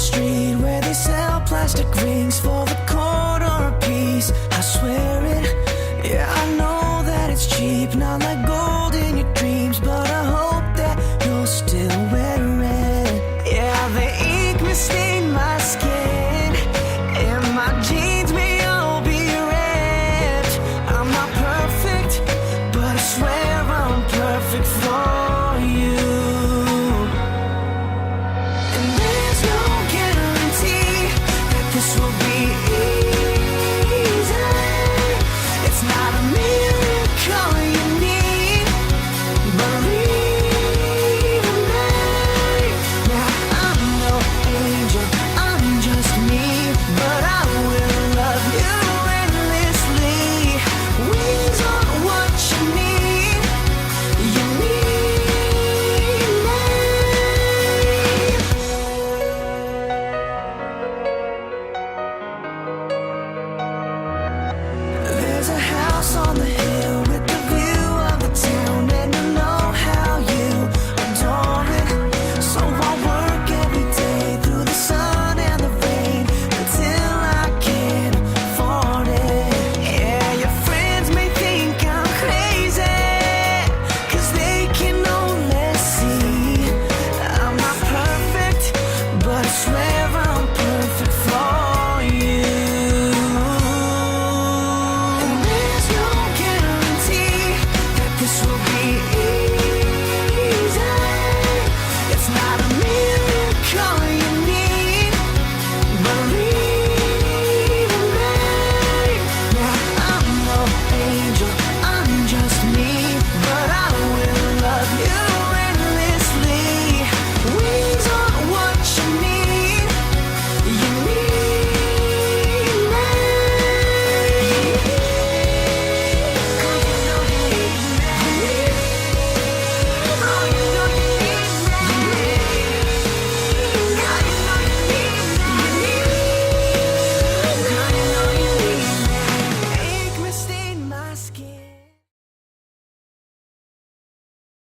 street where they sell plastic rings for the quarter a piece. I swear it, yeah, I know that it's cheap, not like gold in your dreams, but I hope that you'll still wear it. Yeah, the ink may stain my skin, and my jeans may all be ripped. I'm not perfect, but I swear I'm perfect for you. And there's no guarantee that this will be easy. It's not a miracle you need, believe in me. Yeah, I'm no angel, I'm just me, but I will love you endlessly. Wings are what you need, you need me. There's a house on the hill with the view of the town, and you know how you adore it. So I work every day through the sun and the rain until I can afford it. Yeah, your friends may think I'm crazy, 'cause they can only see I'm not perfect, but I swear